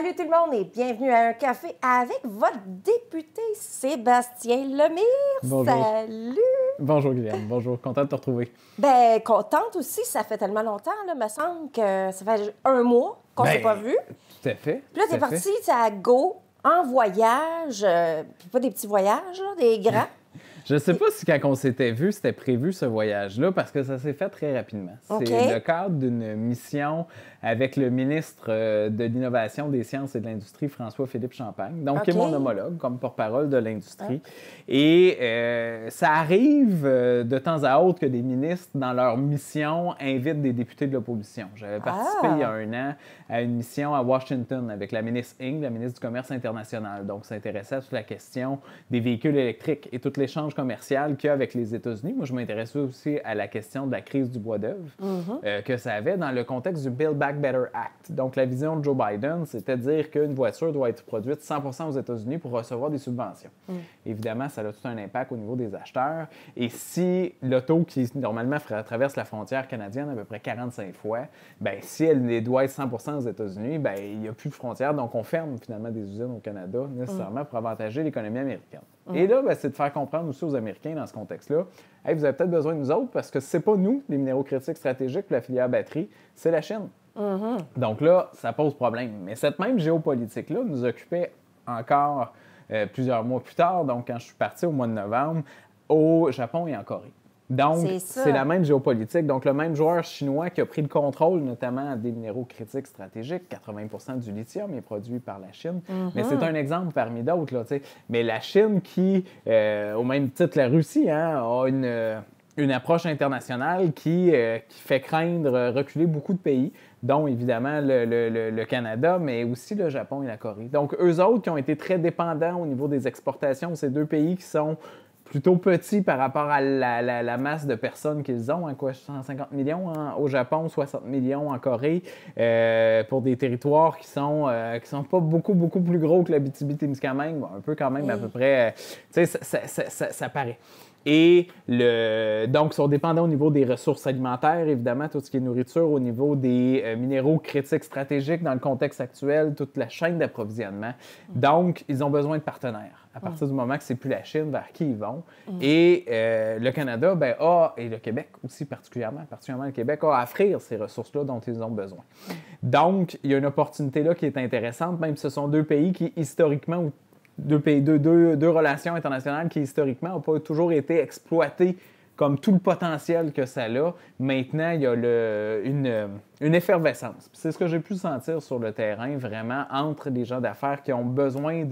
Salut tout le monde et bienvenue à un café avec votre député Sébastien Lemire. Bonjour. Salut! Bonjour Guylaine, bonjour, content de te retrouver. Bien, contente aussi, ça fait tellement longtemps, là, me semble que ça fait un mois qu'on ne s'est pas vu. Tout à fait. Puis là, t'es parti à Go, en voyage, puis pas des petits voyages, là, des grands. Je ne sais pas si quand on s'était vu, c'était prévu ce voyage-là, parce que ça s'est fait très rapidement. OK. C'est le cadre d'une mission avec le ministre de l'Innovation, des Sciences et de l'Industrie, François-Philippe Champagne, donc qui est mon homologue comme porte-parole de l'industrie. Et ça arrive de temps à autre que des ministres, dans leur mission, invitent des députés de l'opposition. J'avais participé il y a un an à une mission à Washington avec la ministre Ng, la ministre du Commerce international. Donc, ça intéressait à toute la question des véhicules électriques et tout l'échange commercial qu'il y a avec les États-Unis. Moi, je m'intéressais aussi à la question de la crise du bois d'œuvre que ça avait dans le contexte du Build Back Better Act. Donc, la vision de Joe Biden, c'était de dire qu'une voiture doit être produite 100% aux États-Unis pour recevoir des subventions. Évidemment, ça a tout un impact au niveau des acheteurs. Et si l'auto qui, normalement, traverse la frontière canadienne à peu près 45 fois, bien, si elle doit être 100% aux États-Unis, bien, il n'y a plus de frontières. Donc, on ferme finalement des usines au Canada, nécessairement pour avantager l'économie américaine. Et là, bien, c'est de faire comprendre aussi aux Américains dans ce contexte-là, hey, vous avez peut-être besoin de nous autres parce que c'est pas nous, les minéraux critiques stratégiques pour la filière batterie, c'est la Chine. Donc là, ça pose problème. Mais cette même géopolitique-là nous occupait encore plusieurs mois plus tard, donc quand je suis parti au mois de novembre, au Japon et en Corée. Donc, c'est la même géopolitique. Donc, le même joueur chinois qui a pris le contrôle, notamment des minéraux critiques stratégiques, 80% du lithium est produit par la Chine. Mais c'est un exemple parmi d'autres, là, tu sais. Mais la Chine qui, au même titre la Russie, a une approche internationale qui fait craindre reculer beaucoup de pays, dont évidemment le Canada, mais aussi le Japon et la Corée. Donc, eux autres qui ont été très dépendants au niveau des exportations, ces deux pays qui sont plutôt petits par rapport à la masse de personnes qu'ils ont, quoi, 150 millions au Japon, 60 millions en Corée, pour des territoires qui sont pas beaucoup plus gros que l'Abitibi-Témiscamingue, bon, un peu quand même à peu près, tu sais, ça paraît. Et donc, ils sont dépendants au niveau des ressources alimentaires, évidemment, tout ce qui est nourriture, au niveau des minéraux critiques stratégiques dans le contexte actuel, toute la chaîne d'approvisionnement. Donc, ils ont besoin de partenaires. À partir du moment que c'est plus la Chine, vers qui ils vont. Et le Canada, ben, et le Québec aussi particulièrement le Québec, a à offrir ces ressources-là dont ils ont besoin. Donc, il y a une opportunité là qui est intéressante, même si ce sont deux pays qui, historiquement, deux relations internationales qui, historiquement, n'ont pas toujours été exploitées comme tout le potentiel que ça a. Maintenant, il y a une effervescence. C'est ce que j'ai pu sentir sur le terrain, vraiment, entre des gens d'affaires qui ont besoin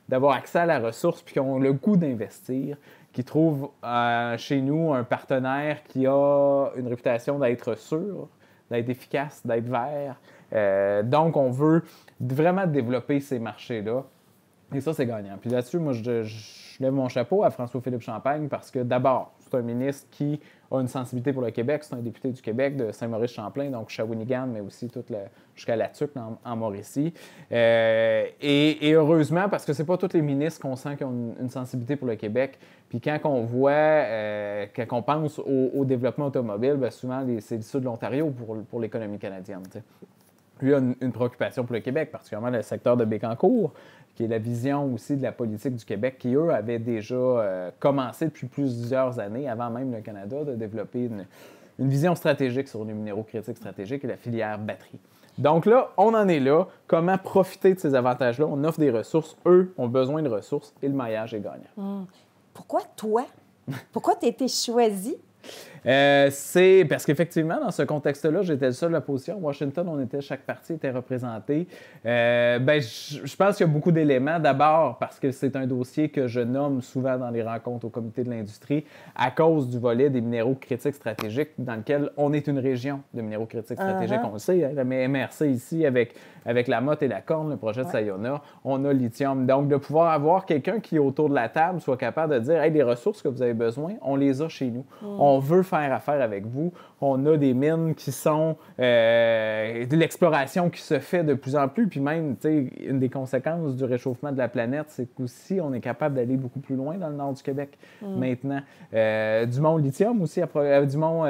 d'avoir accès à la ressource puis qui ont le goût d'investir, qui trouvent chez nous un partenaire qui a une réputation d'être sûr, d'être efficace, d'être vert. Donc, on veut vraiment développer ces marchés-là. Et ça, c'est gagnant. Puis là-dessus, moi, je lève mon chapeau à François-Philippe Champagne parce que, d'abord, c'est un ministre qui a une sensibilité pour le Québec. C'est un député du Québec, de Saint-Maurice-Champlain, donc Shawinigan, mais aussi jusqu'à La Tuque en Mauricie. Et heureusement, parce que c'est pas tous les ministres qu'on sent qui ont une sensibilité pour le Québec. Puis quand on voit, quand on pense au développement automobile, bien souvent, c'est le sud de l'Ontario pour l'économie canadienne. T'sais. Lui a une préoccupation pour le Québec, particulièrement le secteur de Bécancour, qui est la vision aussi de la politique du Québec, qui, eux, avaient déjà commencé depuis plusieurs années, avant même le Canada, de développer une vision stratégique sur les minéraux critiques stratégiques et la filière batterie. Donc là, on en est là. Comment profiter de ces avantages-là? On offre des ressources. Eux ont besoin de ressources et le maillage est gagnant. Pourquoi toi? Pourquoi tu as été choisi? C'est parce qu'effectivement, dans ce contexte-là, j'étais le seul de l'opposition. Washington, chaque parti était représenté. Je pense qu'il y a beaucoup d'éléments. D'abord, parce que c'est un dossier que je nomme souvent dans les rencontres au comité de l'industrie à cause du volet des minéraux critiques stratégiques dans lequel on est une région de minéraux critiques stratégiques. On le sait, hein, la MRC ici, avec la Motte et la Corne, le projet de Sayona, on a le lithium. Donc, de pouvoir avoir quelqu'un qui, autour de la table, soit capable de dire « Hey, les ressources que vous avez besoin, on les a chez nous. On veut faire faire affaire avec vous. On a des mines qui sont de l'exploration qui se fait de plus en plus. Puis même, une des conséquences du réchauffement de la planète, c'est qu'aussi, on est capable d'aller beaucoup plus loin dans le nord du Québec maintenant. Du mont lithium aussi, du mont,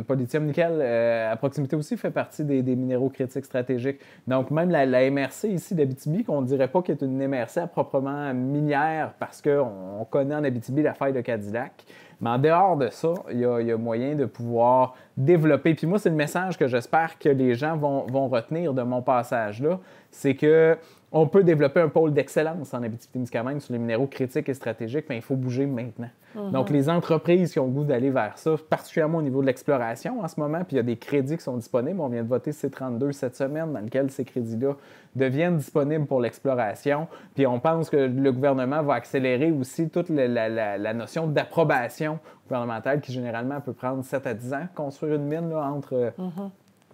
pas lithium, nickel, à proximité aussi, fait partie des minéraux critiques stratégiques. Donc, même la MRC ici d'Abitibi, qu'on ne dirait pas qu'elle est une MRC à proprement minière parce qu'on connaît en Abitibi la faille de Cadillac. Mais en dehors de ça, il y a moyen de pouvoir développer. Puis moi, c'est le message que j'espère que les gens vont retenir de mon passage-là, c'est que on peut développer un pôle d'excellence en Abitibi-Témiscamingue sur les minéraux critiques et stratégiques, mais il faut bouger maintenant. Donc, les entreprises qui ont le goût d'aller vers ça, particulièrement au niveau de l'exploration en ce moment, puis il y a des crédits qui sont disponibles. On vient de voter C32 cette semaine, dans lequel ces crédits-là deviennent disponibles pour l'exploration. Puis on pense que le gouvernement va accélérer aussi toute la notion d'approbation gouvernementale qui, généralement, peut prendre 7 à 10 ans, construire une mine là, entre...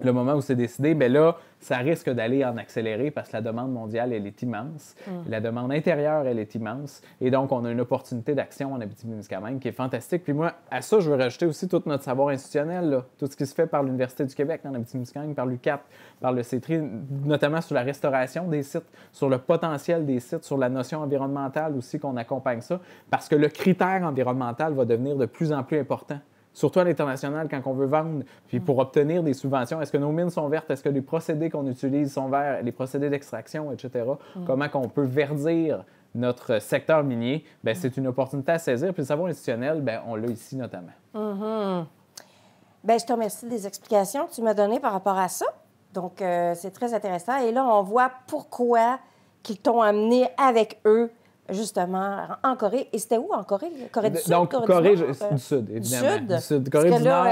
Le moment où c'est décidé, bien là, ça risque d'aller en accélérer parce que la demande mondiale, elle est immense. La demande intérieure, elle est immense. Et donc, on a une opportunité d'action en Abitibi-Témiscamingue qui est fantastique. Puis moi, à ça, je veux rajouter aussi tout notre savoir institutionnel, là. Tout ce qui se fait par l'Université du Québec en Abitibi-Témiscamingue, par l'UQAP, par le CETRI, notamment sur la restauration des sites, sur le potentiel des sites, sur la notion environnementale aussi, qu'on accompagne ça. Parce que le critère environnemental va devenir de plus en plus important. Surtout à l'international, quand on veut vendre, puis pour obtenir des subventions. Est-ce que nos mines sont vertes? Est-ce que les procédés qu'on utilise sont verts? Les procédés d'extraction, etc. Comment qu'on peut verdir notre secteur minier? Bien, c'est une opportunité à saisir. Puis le savoir institutionnel, bien, on l'a ici notamment. Bien, je te remercie des explications que tu m'as données par rapport à ça. Donc, c'est très intéressant. Et là, on voit pourquoi qu'ils t'ont amené avec eux justement, en Corée. Et c'était où, en Corée? Corée du Sud? Donc, Corée du Sud, évidemment. Du Sud. Corée du Nord,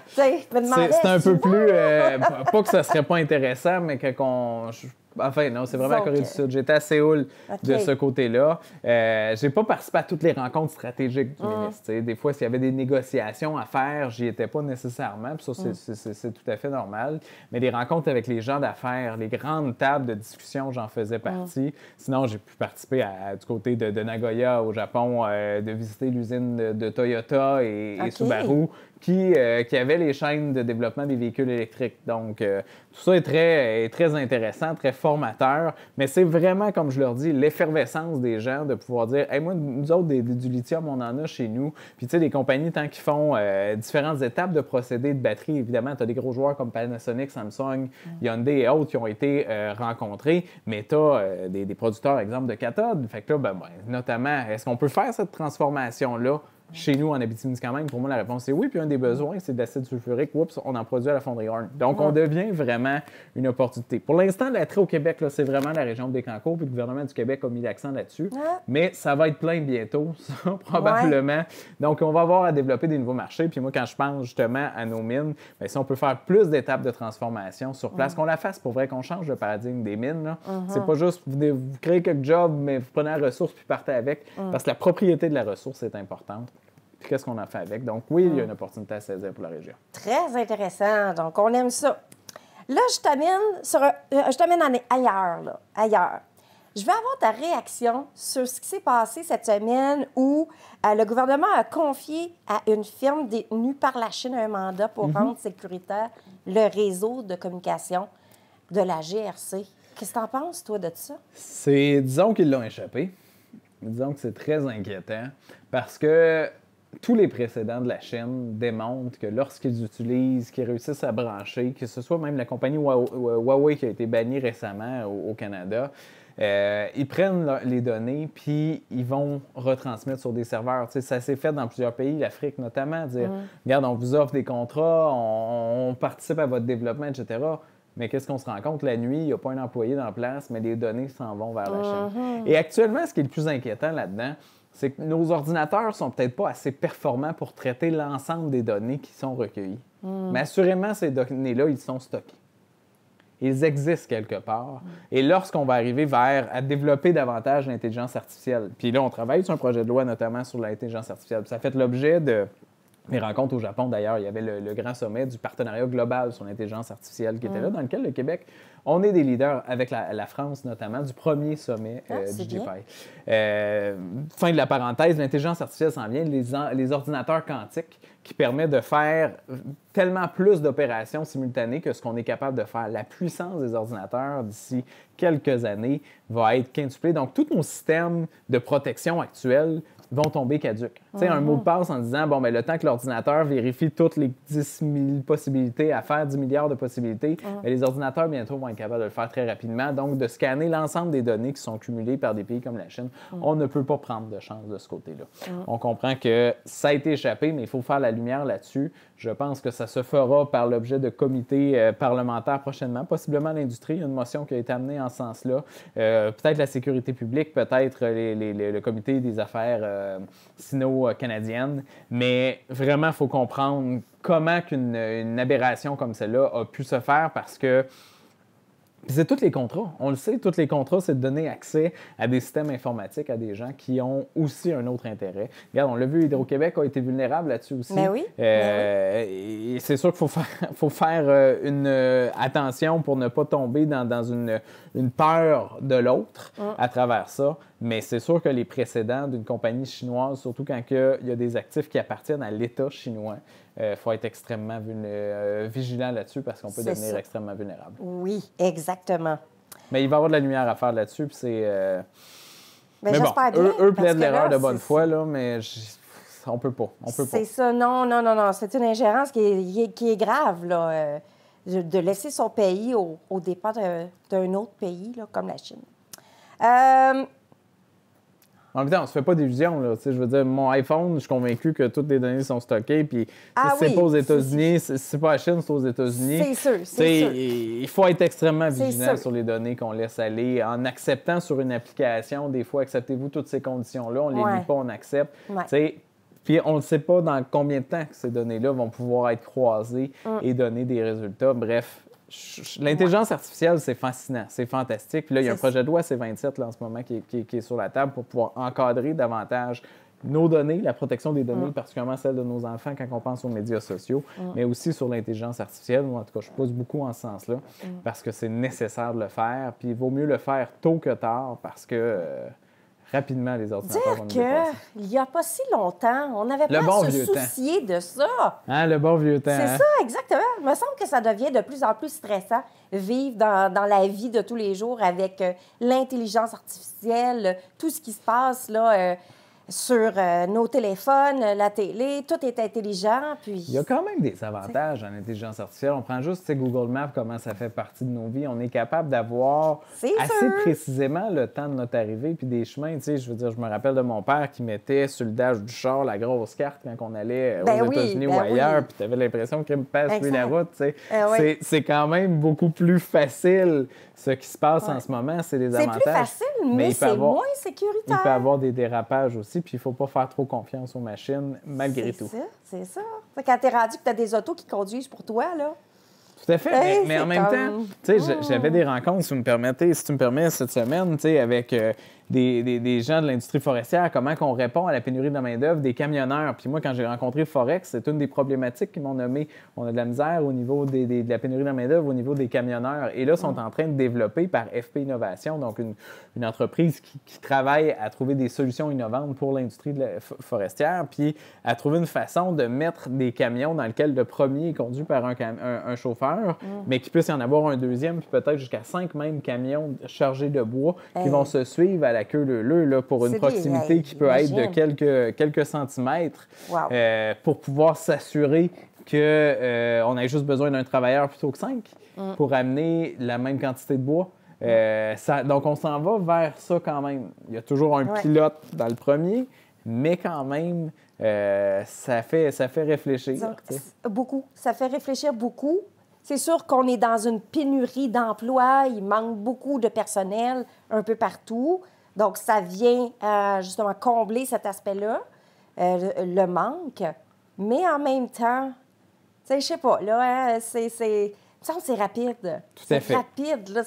c'est un peu plus... pas que ça serait pas intéressant, mais qu'on... Enfin, non, c'est vraiment la Corée du Sud. J'étais à Séoul de ce côté-là. J'ai pas participé à toutes les rencontres stratégiques du ministre. Des fois, s'il y avait des négociations à faire, j'y étais pas nécessairement. Puis ça, c'est tout à fait normal. Mais les rencontres avec les gens d'affaires, les grandes tables de discussion, j'en faisais partie. Sinon, j'ai pu participer du côté de Nagoya, au Japon, de visiter l'usine de Toyota et Subaru, qui avait les chaînes de développement des véhicules électriques. Donc, tout ça est très intéressant, très formateur, mais c'est vraiment, comme je leur dis, l'effervescence des gens de pouvoir dire « Hey, moi, nous autres, du lithium, on en a chez nous. » Puis, tu sais, des compagnies, tant qu'ils font différentes étapes de procédés de batterie, évidemment, tu as des gros joueurs comme Panasonic, Samsung, Hyundai et autres qui ont été rencontrés, mais tu as des producteurs, exemple, de cathodes. Fait que là, notamment, est-ce qu'on peut faire cette transformation-là chez nous, en Abitibi-Témiscamingue? Pour moi, la réponse est oui. Puis un des besoins, c'est de l'acide sulfurique. Oups, on en produit à la fonderie Horn. Donc, on devient vraiment une opportunité. Pour l'instant, l'attrait au Québec, là, c'est vraiment la région de Bécancour. Puis le gouvernement du Québec a mis l'accent là-dessus. Mais ça va être plein bientôt, ça, probablement. Donc, on va avoir à développer des nouveaux marchés. Puis moi, quand je pense justement à nos mines, bien, si on peut faire plus d'étapes de transformation sur place, qu'on la fasse pour vrai, qu'on change le paradigme des mines, là. C'est pas juste vous créez quelques jobs, mais vous prenez la ressource puis partez avec. Parce que la propriété de la ressource est importante. Puis qu'est-ce qu'on en fait avec? Donc, oui, il y a une opportunité à saisir pour la région. Très intéressant. Donc, on aime ça. Là, je t'amène ailleurs, là. Ailleurs. Je veux avoir ta réaction sur ce qui s'est passé cette semaine où le gouvernement a confié à une firme détenue par la Chine un mandat pour rendre sécuritaire le réseau de communication de la GRC. Qu'est-ce que tu en penses, toi, de ça? Disons qu'ils l'ont échappé. Disons que c'est très inquiétant parce que tous les précédents de la Chine démontrent que lorsqu'ils qu'ils réussissent à brancher, que ce soit même la compagnie Huawei qui a été bannie récemment au Canada, ils prennent les données puis ils vont retransmettre sur des serveurs. Tu sais, ça s'est fait dans plusieurs pays, l'Afrique notamment, dire regarde, on vous offre des contrats, on participe à votre développement, etc. Mais qu'est-ce qu'on se rend compte? La nuit, il n'y a pas un employé dans la place, mais les données s'en vont vers la Chine. Et actuellement, ce qui est le plus inquiétant là-dedans, c'est que nos ordinateurs sont peut-être pas assez performants pour traiter l'ensemble des données qui sont recueillies. Mais assurément, ces données-là, ils sont stockés. Ils existent quelque part. Et lorsqu'on va arriver à développer davantage l'intelligence artificielle, puis là, on travaille sur un projet de loi notamment sur l'intelligence artificielle. Ça fait l'objet mes rencontres au Japon, d'ailleurs, il y avait le grand sommet du partenariat global sur l'intelligence artificielle qui était là, dans lequel le Québec, on est des leaders avec la France notamment, du premier sommet DigiPi. Fin de la parenthèse, l'intelligence artificielle s'en vient, les ordinateurs quantiques qui permettent de faire tellement plus d'opérations simultanées que ce qu'on est capable de faire. La puissance des ordinateurs d'ici quelques années va être quintuplée. Donc, tous nos systèmes de protection actuels vont tomber caduques. Tu sais, un mot de passe en disant, bon, ben, le temps que l'ordinateur vérifie toutes les 10 000 possibilités à faire 10 milliards de possibilités, ben, les ordinateurs, bientôt, vont être capables de le faire très rapidement. Donc, de scanner l'ensemble des données qui sont cumulées par des pays comme la Chine, on ne peut pas prendre de chance de ce côté-là. On comprend que ça a été échappé, mais il faut faire la lumière là-dessus. Je pense que ça se fera par l'objet de comités parlementaires prochainement, possiblement l'industrie. Il y a une motion qui a été amenée en ce sens-là. Peut-être la sécurité publique, peut-être le comité des affaires sino-canadiennes. Mais vraiment, il faut comprendre comment une aberration comme celle-là a pu se faire parce que c'est tous les contrats. On le sait, tous les contrats, c'est de donner accès à des systèmes informatiques à des gens qui ont aussi un autre intérêt. Regarde, on l'a vu, Hydro-Québec a été vulnérable là-dessus aussi. Mais oui. Et c'est sûr qu'il faut faire une attention pour ne pas tomber dans une peur de l'autre à travers ça. Mais c'est sûr que les précédents d'une compagnie chinoise, surtout quand il y a des actifs qui appartiennent à l'État chinois, il faut être extrêmement vigilant là-dessus parce qu'on peut devenir extrêmement vulnérable. Oui, exactement. Mais il va y avoir de la lumière à faire là-dessus. Puis c'est, mais bon, eux plaident l'erreur de bonne foi, là, mais on peut pas. C'est ça. Non. C'est une ingérence qui est grave, là, de laisser son pays au dépens d'un autre pays, là, comme la Chine. En même temps, on ne se fait pas d'illusions. Je veux dire, mon iPhone, je suis convaincu que toutes les données sont stockées. Puis si c'est pas aux États-Unis, si c'est pas à Chine, c'est aux États-Unis. C'est sûr. Il faut être extrêmement vigilant sur les données qu'on laisse aller. En acceptant sur une application, des fois, acceptez-vous toutes ces conditions-là. On ne les lit pas, on accepte. Puis on ne sait pas dans combien de temps que ces données-là vont pouvoir être croisées et donner des résultats. Bref. L'intelligence artificielle, c'est fascinant, c'est fantastique. Puis là, il y a un projet de loi C-27 là, en ce moment qui est sur la table pour pouvoir encadrer davantage nos données, la protection des données, particulièrement celle de nos enfants quand on pense aux médias sociaux, mais aussi sur l'intelligence artificielle. Moi, en tout cas, je pousse beaucoup en ce sens-là parce que c'est nécessaire de le faire. Puis il vaut mieux le faire tôt que tard parce que rapidement, les ordinateurs vont nous dépasser. Il n'y a pas si longtemps, on n'avait pas à se soucier de ça. Hein, le bon vieux temps. C'est ça, exactement. Il me semble que ça devient de plus en plus stressant, vivre dans la vie de tous les jours avec l'intelligence artificielle, tout ce qui se passe là, sur nos téléphones, la télé, tout est intelligent. Puis... Il y a quand même des avantages en intelligence artificielle. On prend juste Google Maps, comment ça fait partie de nos vies. On est capable d'avoir assez précisément le temps de notre arrivée puis des chemins. Je veux dire, je me rappelle de mon père qui mettait sur le dash du char la grosse carte quand on allait aux États-Unis ou ailleurs, puis tu avais l'impression qu'il me passe lui la route. C'est quand même beaucoup plus facile. Ce qui se passe en ce moment, c'est des avantages. C'est plus facile, mais c'est moins sécuritaire. Il peut y avoir des dérapages aussi, puis il ne faut pas faire trop confiance aux machines, malgré tout. C'est ça. Quand tu es rendu que tu as des autos qui conduisent pour toi, là... Tout à fait, mais en même temps, tu sais, j'avais des rencontres, si tu me permets, cette semaine, tu sais, avec des gens de l'industrie forestière, comment on répond à la pénurie de la main-d'œuvre des camionneurs. Puis moi, quand j'ai rencontré Forex, c'est une des problématiques qu'ils m'ont nommé. On a de la misère au niveau de la pénurie de la main-d'œuvre, au niveau des camionneurs. Et là, ils sont en train de développer par FP Innovation, donc une entreprise qui travaille à trouver des solutions innovantes pour l'industrie forestière, puis à trouver une façon de mettre des camions dans lesquels le premier est conduit par un chauffeur, mais qu'il puisse y en avoir un deuxième, puis peut-être jusqu'à 5 mêmes camions chargés de bois qui vont se suivre à la queue leu-leu là, pour une proximité qui peut être de quelques centimètres pour pouvoir s'assurer qu'on ait juste besoin d'un travailleur plutôt que 5 pour amener la même quantité de bois. Donc, on s'en va vers ça quand même. Il y a toujours un pilote dans le premier, mais quand même, ça fait réfléchir. Beaucoup. Ça fait réfléchir beaucoup. C'est sûr qu'on est dans une pénurie d'emplois. Il manque beaucoup de personnel un peu partout. Donc, ça vient justement combler cet aspect-là, le manque. Mais en même temps, tu sais, je sais pas, là, il me semble que c'est rapide. Tout à fait. C'est rapide, là,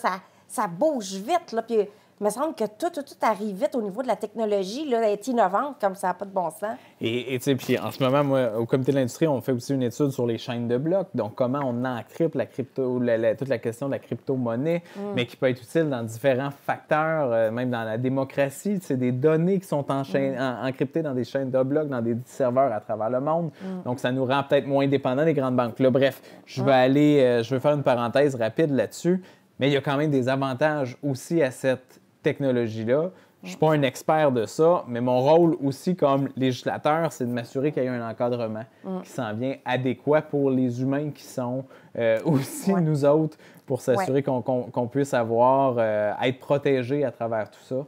ça bouge vite, là, puis Il me semble que tout arrive vite au niveau de la technologie, là, elle est innovante comme ça n'a pas de bon sens. Et tu sais, puis en ce moment, moi, au Comité de l'industrie, on fait aussi une étude sur les chaînes de blocs. Donc, comment on encrypte la crypto, toute la question de la crypto-monnaie, mais qui peut être utile dans différents facteurs, même dans la démocratie. C'est des données qui sont encryptées dans des chaînes de blocs, dans des serveurs à travers le monde. Donc, ça nous rend peut-être moins dépendants des grandes banques. Là, bref, je vais faire une parenthèse rapide là-dessus, mais il y a quand même des avantages aussi à cette technologie-là. Je ne suis pas un expert de ça, mais mon rôle aussi comme législateur, c'est de m'assurer qu'il y ait un encadrement qui s'en vient adéquat pour les humains qui sont aussi nous autres, pour s'assurer qu'on puisse être protégé à travers tout ça.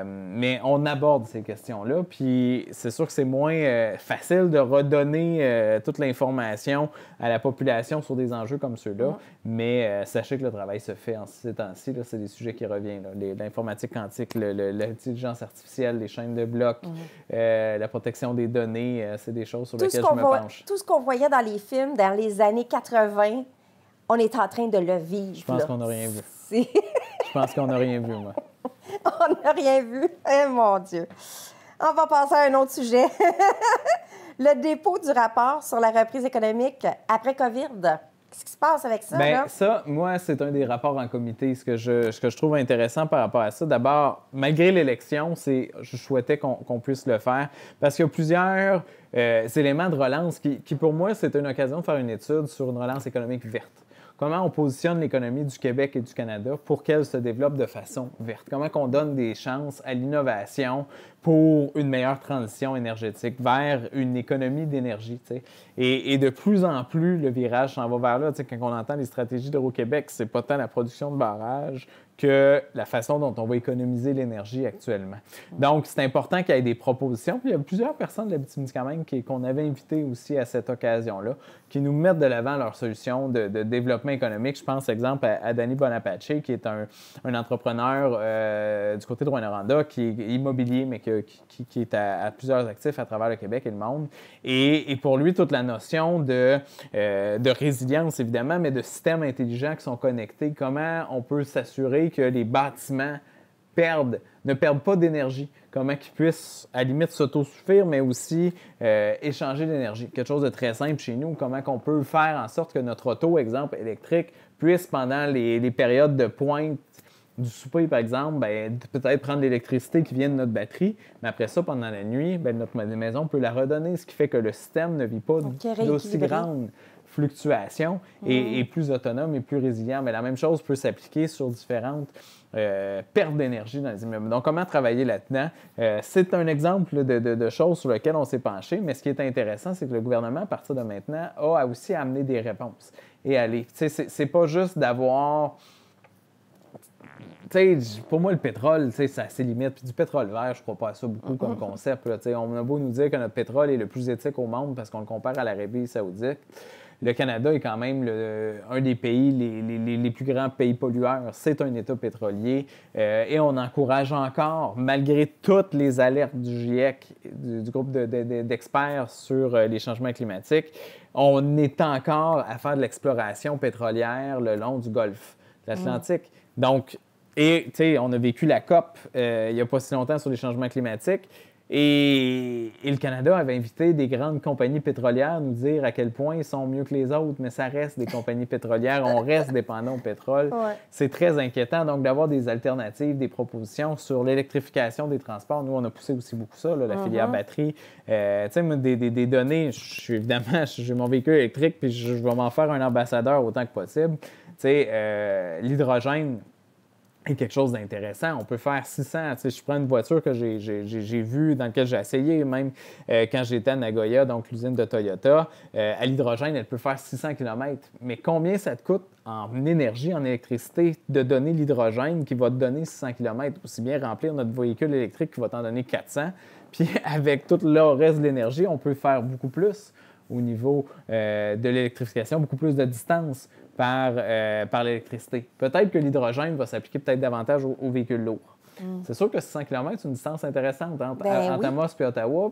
Mais on aborde ces questions-là, puis c'est sûr que c'est moins facile de redonner toute l'information à la population sur des enjeux comme ceux-là, mais sachez que le travail se fait en ces temps-ci. Là, c'est des sujets qui reviennent. L'informatique quantique, l'intelligence artificielle, les chaînes de blocs, la protection des données, c'est des choses sur lesquelles je me penche. Tout ce qu'on voyait dans les films dans les années 80, on est en train de le vivre. Je pense qu'on n'a rien vu. Je pense qu'on n'a rien vu, moi. On n'a rien vu. Eh mon Dieu. On va passer à un autre sujet. Le dépôt du rapport sur la reprise économique après COVID. Qu'est-ce qui se passe avec ça? Bien, ça, moi, c'est un des rapports en comité. Ce que je trouve intéressant par rapport à ça, d'abord, malgré l'élection, je souhaitais qu'on puisse le faire parce qu'il y a plusieurs éléments de relance qui, pour moi, c'est une occasion de faire une étude sur une relance économique verte. Comment on positionne l'économie du Québec et du Canada pour qu'elle se développe de façon verte? Comment on donne des chances à l'innovation pour une meilleure transition énergétique vers une économie d'énergie? Et de plus en plus, le virage s'en va vers là. Quand on entend les stratégies d'Hydro-Québec, c'est pas tant la production de barrages que la façon dont on va économiser l'énergie actuellement. Donc, c'est important qu'il y ait des propositions. Puis il y a plusieurs personnes de l'Abitibi-Témiscamingue qu'on avait invitées aussi à cette occasion-là, qui nous mettent de l'avant leurs solutions de développement économique. Je pense, exemple, à Danny Bonapace, qui est un entrepreneur du côté de Rouyn-Noranda, qui est immobilier, mais qui est à plusieurs actifs à travers le Québec et le monde. Et pour lui, toute la notion de résilience, évidemment, mais de systèmes intelligents qui sont connectés, comment on peut s'assurer que les bâtiments ne perdent pas d'énergie, comment qu'ils puissent, à la limite, s'autosuffire, mais aussi échanger l'énergie. Quelque chose de très simple chez nous, comment on peut faire en sorte que notre auto, exemple, électrique, puisse, pendant les périodes de pointe du souper, par exemple, peut-être prendre l'électricité qui vient de notre batterie, mais après ça, pendant la nuit, notre maison peut la redonner, ce qui fait que le système ne vit pas d'aussi grande fluctuation et plus autonome et plus résilient. Mais la même chose peut s'appliquer sur différentes pertes d'énergie dans les immeubles. Donc, comment travailler là-dedans? C'est un exemple de choses sur lesquelles on s'est penché, mais ce qui est intéressant, c'est que le gouvernement, à partir de maintenant, a aussi amené des réponses et aller. C'est pas juste d'avoir... pour moi, le pétrole, ça a ses limites. Puis du pétrole vert, je ne crois pas à ça beaucoup comme concept. Là, on a beau nous dire que notre pétrole est le plus éthique au monde parce qu'on le compare à l'Arabie saoudite. Le Canada est quand même un des pays, les plus grands pays pollueurs. C'est un État pétrolier. Et on encourage encore, malgré toutes les alertes du GIEC, du groupe d'experts sur les changements climatiques, on est encore à faire de l'exploration pétrolière le long du golfe de l'Atlantique. Donc, on a vécu la COP il n'y a pas si longtemps sur les changements climatiques. Et le Canada avait invité des grandes compagnies pétrolières à nous dire à quel point ils sont mieux que les autres, mais ça reste des compagnies pétrolières, on reste dépendant au pétrole. Ouais. C'est très inquiétant, donc d'avoir des alternatives, des propositions sur l'électrification des transports. Nous, on a poussé aussi beaucoup ça, la filière batterie. Des données, j'ai mon véhicule électrique, puis je vais m'en faire un ambassadeur autant que possible. L'hydrogène est quelque chose d'intéressant. On peut faire 600. Je prends une voiture que j'ai vue, dans laquelle j'ai essayé, même quand j'étais à Nagoya, donc l'usine de Toyota. À l'hydrogène, elle peut faire 600 km. Mais combien ça te coûte en énergie, en électricité, de donner l'hydrogène qui va te donner 600 km? Aussi bien remplir notre véhicule électrique qui va t'en donner 400. Puis avec tout le reste de l'énergie, on peut faire beaucoup plus au niveau de l'électrification, beaucoup plus de distance par l'électricité. Peut-être que l'hydrogène va s'appliquer peut-être davantage aux véhicules lourds. C'est sûr que 600 km, c'est une distance intéressante entre oui. Amos et Ottawa,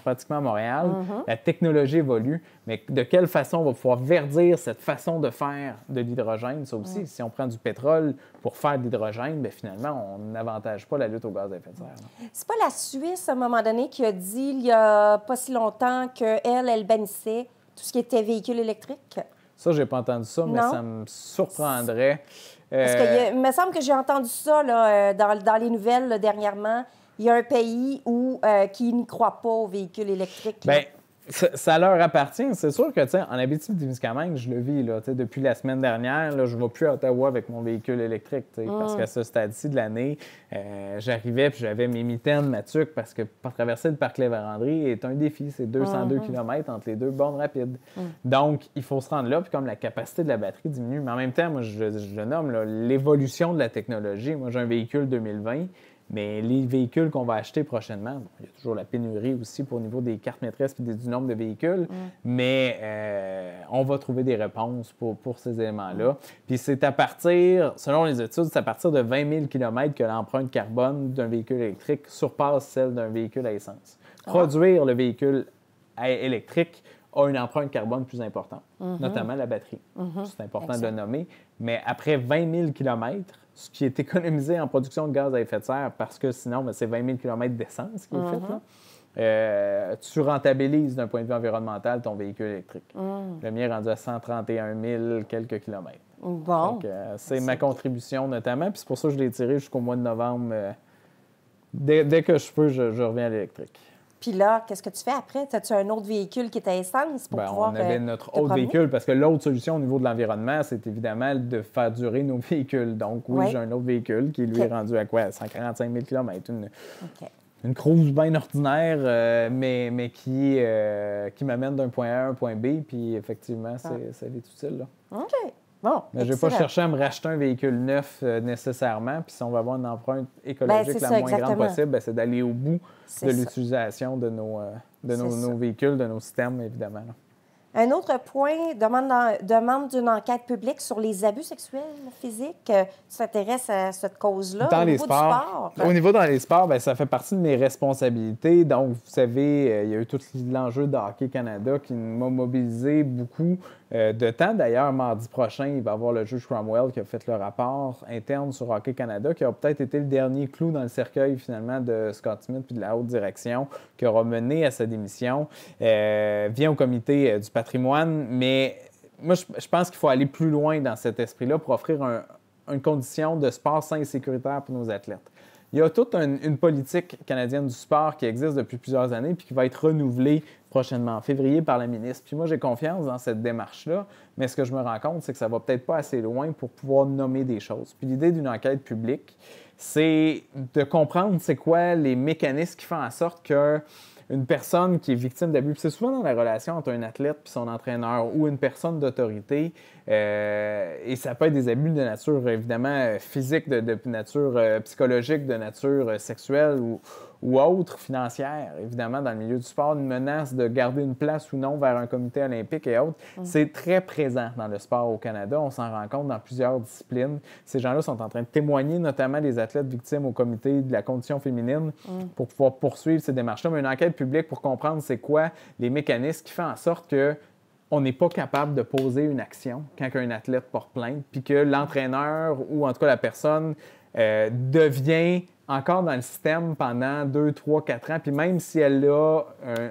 pratiquement à Montréal. La technologie évolue, mais de quelle façon on va pouvoir verdir cette façon de faire de l'hydrogène? Ça aussi, si on prend du pétrole pour faire de l'hydrogène, bien, finalement, on n'avantage pas la lutte au gaz à effet de serre. C'est pas la Suisse, à un moment donné, qui a dit, il y a pas si longtemps, qu'elle bannissait tout ce qui était véhicule électrique? Ça, j'ai pas entendu ça, mais ça me surprendrait. Parce qu'il me semble que j'ai entendu ça là, dans les nouvelles là, dernièrement. Il y a un pays qui n'y croit pas aux véhicules électriques. Bien, ça leur appartient. C'est sûr que, tu sais, en Abitibi-Témiscamingue, je le vis, là, tu sais, depuis la semaine dernière, là, je ne vais plus à Ottawa avec mon véhicule électrique, tu sais, parce qu'à ce stade-ci de l'année, j'arrivais puis j'avais mes mitaines, ma tuque, parce que pour traverser le parc Lévendrée est un défi. C'est 202 km entre les deux bornes rapides. Donc, il faut se rendre là, puis comme la capacité de la batterie diminue, mais en même temps, moi, je le nomme l'évolution de la technologie. Moi, j'ai un véhicule 2020. Mais les véhicules qu'on va acheter prochainement, il y a toujours la pénurie aussi au niveau des cartes maîtresses et du nombre de véhicules, mais on va trouver des réponses pour ces éléments-là. Puis c'est à partir, selon les études, c'est à partir de 20 000 km que l'empreinte carbone d'un véhicule électrique surpasse celle d'un véhicule à essence. Produire le véhicule électrique a une empreinte carbone plus importante, notamment la batterie. C'est important de le nommer. Mais après 20 000 km, ce qui est économisé en production de gaz à effet de serre, parce que sinon, c'est 20 000 km d'essence qui est fait, là, tu rentabilises d'un point de vue environnemental ton véhicule électrique. Le mien est rendu à 131 000 quelques kilomètres. Bon. Donc, c'est ma contribution notamment, puis c'est pour ça que je l'ai tiré jusqu'au mois de novembre. Dès que je peux, je reviens à l'électrique. Puis là, qu'est-ce que tu fais après? As-tu un autre véhicule qui est à essence pour pouvoir... On avait notre autre véhicule, parce que l'autre solution au niveau de l'environnement, c'est évidemment de faire durer nos véhicules. Donc oui, j'ai un autre véhicule qui, lui, est rendu à quoi? À 145 000 km. Une Cruze bien ordinaire, mais qui m'amène d'un point A à un point B. Puis effectivement, ça est utile. Là. OK. Bon, mais je n'ai pas cherché à me racheter un véhicule neuf nécessairement. Puis si on va avoir une empreinte écologique la moins grande possible, c'est d'aller au bout de l'utilisation de nos véhicules, de nos systèmes, évidemment. Là. Un autre point, demande d'une enquête publique sur les abus sexuels physiques. Tu t'intéresses à cette cause-là au niveau du sport? Au niveau dans les sports, bien, ça fait partie de mes responsabilités. Donc, vous savez, il y a eu tout l'enjeu de Hockey Canada qui m'a mobilisé beaucoup de temps. D'ailleurs, mardi prochain, il va y avoir le juge Cromwell qui a fait le rapport interne sur Hockey Canada, qui a peut-être été le dernier clou dans le cercueil, finalement, de Scott Smith puis de la haute direction, qui aura mené à sa démission. Vient au comité du patrimoine, mais moi, je pense qu'il faut aller plus loin dans cet esprit-là pour offrir une condition de sport sain et sécuritaire pour nos athlètes. Il y a toute une politique canadienne du sport qui existe depuis plusieurs années puis qui va être renouvelée prochainement en février par la ministre. Puis moi, j'ai confiance dans cette démarche-là, mais ce que je me rends compte, c'est que ça va peut-être pas assez loin pour pouvoir nommer des choses. Puis l'idée d'une enquête publique, c'est de comprendre c'est quoi les mécanismes qui font en sorte que une personne qui est victime d'abus, c'est souvent dans la relation entre un athlète et son entraîneur ou une personne d'autorité, et ça peut être des abus de nature, évidemment, physique, de nature psychologique, de nature sexuelle ou autre, financière, évidemment, dans le milieu du sport, une menace de garder une place ou non vers un comité olympique et autres. C'est très présent dans le sport au Canada. On s'en rend compte dans plusieurs disciplines. Ces gens-là sont en train de témoigner, notamment les athlètes victimes au comité de la condition féminine, pour pouvoir poursuivre ces démarches-là. Mais une enquête publique pour comprendre c'est quoi les mécanismes qui font en sorte que on n'est pas capable de poser une action quand un athlète porte plainte, puis que l'entraîneur ou en tout cas la personne devient encore dans le système pendant 2, 3, 4 ans, puis même si elle a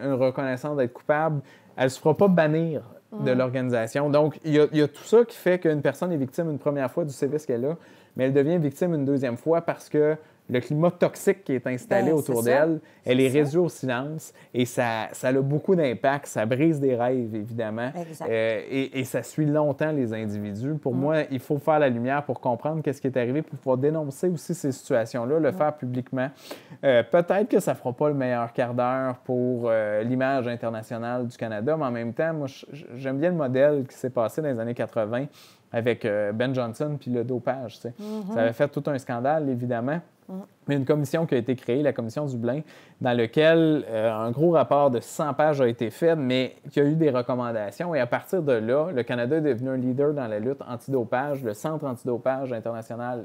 une reconnaissance d'être coupable, elle ne se fera pas bannir de l'organisation. Donc, il y a tout ça qui fait qu'une personne est victime une première fois du sévice qu'elle a, mais elle devient victime une deuxième fois parce que le climat toxique qui est installé autour d'elle, elle est réduite au silence et ça a beaucoup d'impact. Ça brise des rêves, évidemment. Et ça suit longtemps les individus. Pour moi, il faut faire la lumière pour comprendre qu'est-ce qui est arrivé, pour pouvoir dénoncer aussi ces situations-là, le faire publiquement. Peut-être que ça ne fera pas le meilleur quart d'heure pour l'image internationale du Canada, mais en même temps, moi, j'aime bien le modèle qui s'est passé dans les années 80 avec Ben Johnson puis le dopage. Tu sais. Ça avait fait tout un scandale, évidemment. Mais une commission qui a été créée, la commission Dublin, dans laquelle un gros rapport de 100 pages a été fait, mais qui a eu des recommandations. Et à partir de là, le Canada est devenu un leader dans la lutte antidopage. Le Centre antidopage international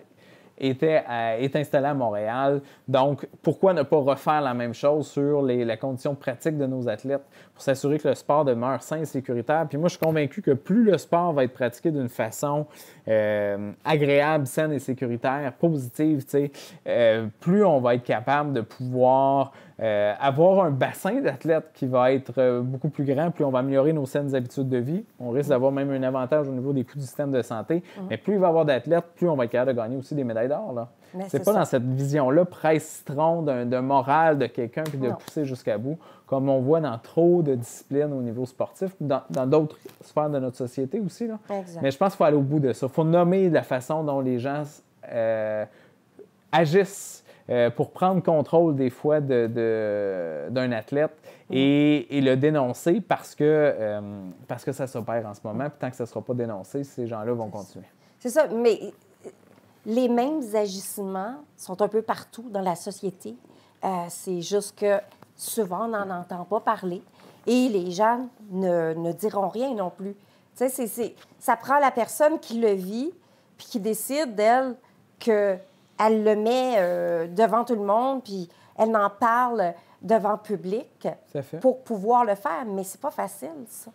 est installé à Montréal. Donc, pourquoi ne pas refaire la même chose sur la condition pratique de nos athlètes pour s'assurer que le sport demeure sain et sécuritaire? Puis moi, je suis convaincu que plus le sport va être pratiqué d'une façon agréable, saine et sécuritaire, positive, plus on va être capable de pouvoir avoir un bassin d'athlètes qui va être beaucoup plus grand, plus on va améliorer nos saines habitudes de vie. On risque d'avoir même un avantage au niveau des coûts du système de santé. Mais plus il va y avoir d'athlètes, plus on va être capable de gagner aussi des médailles d'or. Là. C'est pas dans cette vision-là, presse-citron d'un moral de quelqu'un puis de pousser jusqu'à bout, comme on voit dans trop de disciplines au niveau sportif, dans d'autres sphères de notre société aussi. Là. Mais je pense qu'il faut aller au bout de ça. Il faut nommer la façon dont les gens agissent pour prendre contrôle des fois d'un athlète et le dénoncer parce que ça s'opère en ce moment. Puis tant que ça ne sera pas dénoncé, ces gens-là vont continuer. C'est ça, mais les mêmes agissements sont un peu partout dans la société. C'est juste que souvent, on n'en entend pas parler et les gens ne diront rien non plus. Tu sais, ça prend la personne qui le vit puis qui décide, d'elle, qu'elle le met devant tout le monde puis elle en parle devant le public pour pouvoir le faire. Mais c'est pas facile, ça.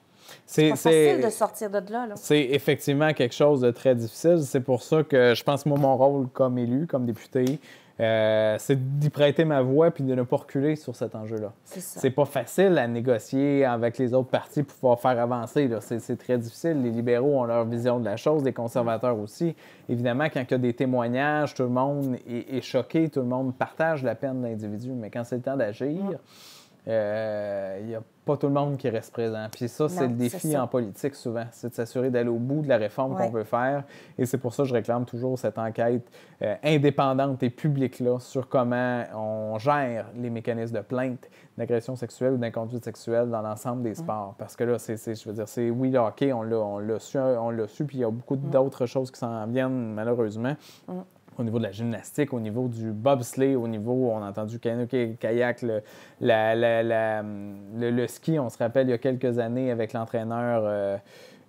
C'est pas facile de sortir de là. C'est effectivement quelque chose de très difficile. C'est pour ça que je pense que moi, mon rôle comme élu, comme député, c'est d'y prêter ma voix puis de ne pas reculer sur cet enjeu-là. C'est pas facile à négocier avec les autres partis pour pouvoir faire avancer. C'est très difficile. Les libéraux ont leur vision de la chose, les conservateurs aussi. Évidemment, quand il y a des témoignages, tout le monde est choqué, tout le monde partage la peine de l'individu. Mais quand c'est le temps d'agir, il n'y a pas tout le monde qui reste présent. Puis ça, c'est le défi en politique souvent, c'est de s'assurer d'aller au bout de la réforme qu'on veut faire. Et c'est pour ça que je réclame toujours cette enquête indépendante et publique-là sur comment on gère les mécanismes de plainte d'agression sexuelle ou d'inconduite sexuelle dans l'ensemble des sports. Parce que là, oui, le hockey, on l'a su, puis il y a beaucoup d'autres choses qui s'en viennent, malheureusement. Au niveau de la gymnastique, au niveau du bobsleigh, au niveau, on a entendu kayak, le ski, on se rappelle il y a quelques années avec l'entraîneur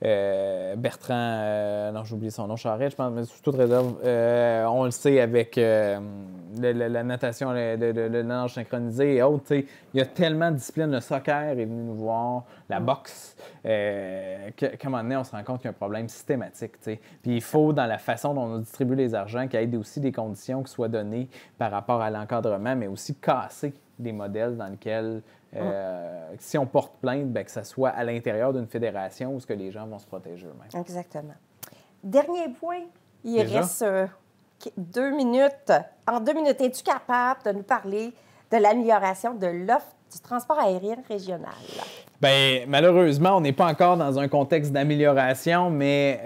Bertrand, non, j'ai oublié son nom, Charette, je pense, mais sous toute réserve. On le sait avec la natation, le nage synchronisé et autres. Il y a tellement de disciplines. Le soccer est venu nous voir, la boxe. qu'à un moment donné, on se rend compte qu'il y a un problème systématique. T'sais. Puis il faut, dans la façon dont on distribue les argents, qu'il y ait aussi des conditions qui soient données par rapport à l'encadrement, mais aussi casser des modèles dans lesquels, si on porte plainte, bien, que ça soit à l'intérieur d'une fédération où ce que les gens vont se protéger eux-mêmes. Exactement. Dernier point, il reste 2 minutes. En 2 minutes, es-tu capable de nous parler de l'amélioration de l'offre du transport aérien régional? Bien, malheureusement, on n'est pas encore dans un contexte d'amélioration, mais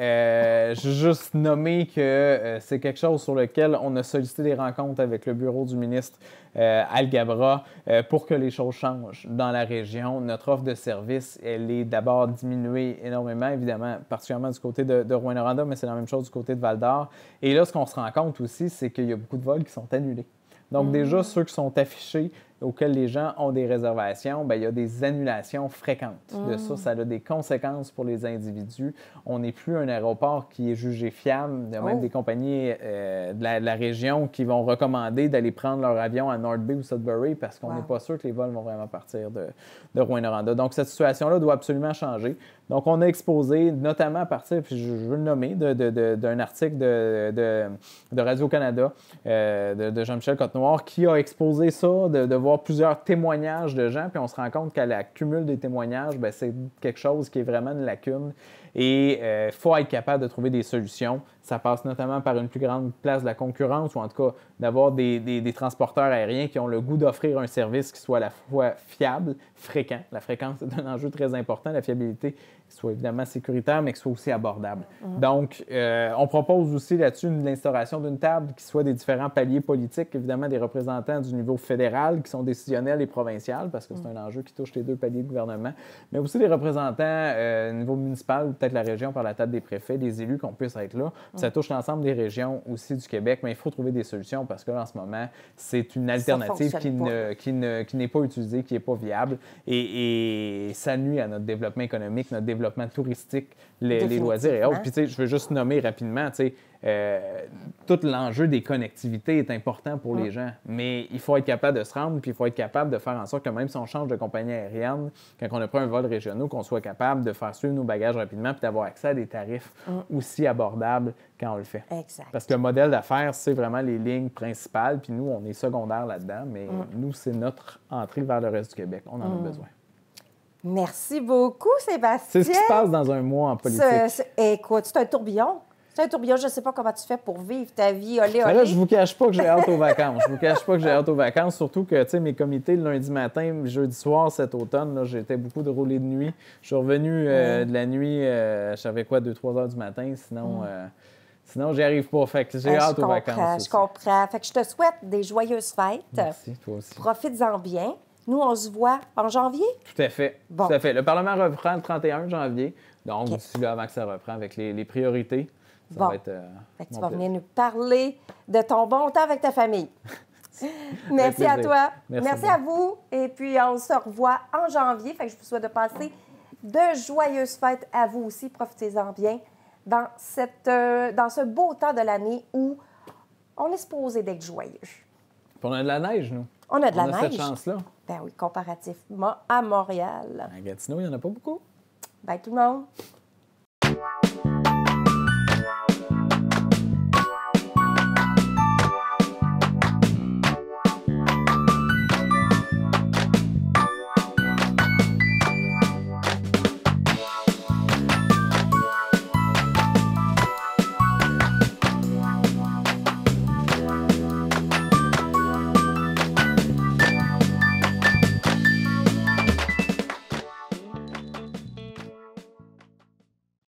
je veux juste nommer que c'est quelque chose sur lequel on a sollicité des rencontres avec le bureau du ministre Al Gabra pour que les choses changent dans la région. Notre offre de service, elle est d'abord diminuée énormément, évidemment, particulièrement du côté de Rouyn-Noranda, mais c'est la même chose du côté de Val-d'Or. Et là, ce qu'on se rend compte aussi, c'est qu'il y a beaucoup de vols qui sont annulés. Donc, déjà, ceux qui sont affichés, auxquels les gens ont des réservations, bien, il y a des annulations fréquentes. De ça, ça a des conséquences pour les individus. On n'est plus un aéroport qui est jugé fiable. Il y a même des compagnies de la région qui vont recommander d'aller prendre leur avion à North Bay ou Sudbury parce qu'on n'est pas sûr que les vols vont vraiment partir de Rouyn-Noranda. Donc, cette situation-là doit absolument changer. Donc, on a exposé, notamment à partir, puis je veux le nommer, d'un article de Radio-Canada, de Jean-Michel Côte-Noire, qui a exposé ça, de voir plusieurs témoignages de gens, puis on se rend compte qu'à la cumul des témoignages, bien, c'est quelque chose qui est vraiment une lacune. Et il faut être capable de trouver des solutions. Ça passe notamment par une plus grande place de la concurrence ou en tout cas d'avoir des transporteurs aériens qui ont le goût d'offrir un service qui soit à la fois fiable, fréquent. La fréquence est un enjeu très important, la fiabilité, qui soit évidemment sécuritaire, mais qui soit aussi abordable. Donc, on propose aussi là-dessus l'instauration d'une table qui soit des différents paliers politiques, évidemment des représentants du niveau fédéral qui sont décisionnels et provincial, parce que c'est un enjeu qui touche les deux paliers de gouvernement, mais aussi des représentants au niveau municipal ou peut-être la région par la table des préfets, des élus qu'on puisse être là. Ça touche l'ensemble des régions aussi du Québec, mais il faut trouver des solutions parce que là, en ce moment, c'est une alternative qui n'est pas utilisée, qui n'est pas viable et ça nuit à notre développement économique, notre développement touristique, les loisirs et autres. Puis, tu sais, je veux juste nommer rapidement, tu sais, tout l'enjeu des connectivités est important pour les gens. Mais il faut être capable de se rendre, puis il faut être capable de faire en sorte que même si on change de compagnie aérienne, quand on a pris un vol régional, qu'on soit capable de faire suivre nos bagages rapidement puis d'avoir accès à des tarifs aussi abordables quand on le fait. Exact. Parce que le modèle d'affaires, c'est vraiment les lignes principales, puis nous, on est secondaire là-dedans, mais nous, c'est notre entrée vers le reste du Québec. On en a besoin. Merci beaucoup, Sébastien. C'est ce qui se passe dans un mois en politique. Écoute, c'est un tourbillon. C'est un tourbillon. Je ne sais pas comment tu fais pour vivre ta vie. Olé, olé. Là, je vous cache pas que j'ai hâte aux vacances. Je vous cache pas que j'ai hâte aux vacances, surtout que, tu sais, mes comités le lundi matin, jeudi soir, cet automne, là, j'étais beaucoup de rouler de nuit. Je suis revenu de la nuit, je savais quoi, 2-3 heures du matin, sinon j'y arrive pas. Fait que j'ai hâte aux vacances. Je comprends. Fait que je te souhaite des joyeuses fêtes. Merci, toi aussi. Profites-en bien. Nous, on se voit en janvier? Tout à fait. Bon. Tout à fait. Le Parlement reprend le 31 janvier. Donc, d'ici là, avant que ça reprend avec les priorités, ça va être. Fait que tu vas venir nous parler de ton bon temps avec ta famille. Merci à toi. Merci à vous. Et puis, on se revoit en janvier. Fait que je vous souhaite de passer de joyeuses fêtes à vous aussi. Profitez-en bien dans ce beau temps de l'année où on est supposé d'être joyeux. Puis on a de la neige, nous. On a de la neige. On a cette chance-là. Ben oui, comparativement à Montréal. À Gatineau, il n'y en a pas beaucoup. Bye tout le monde.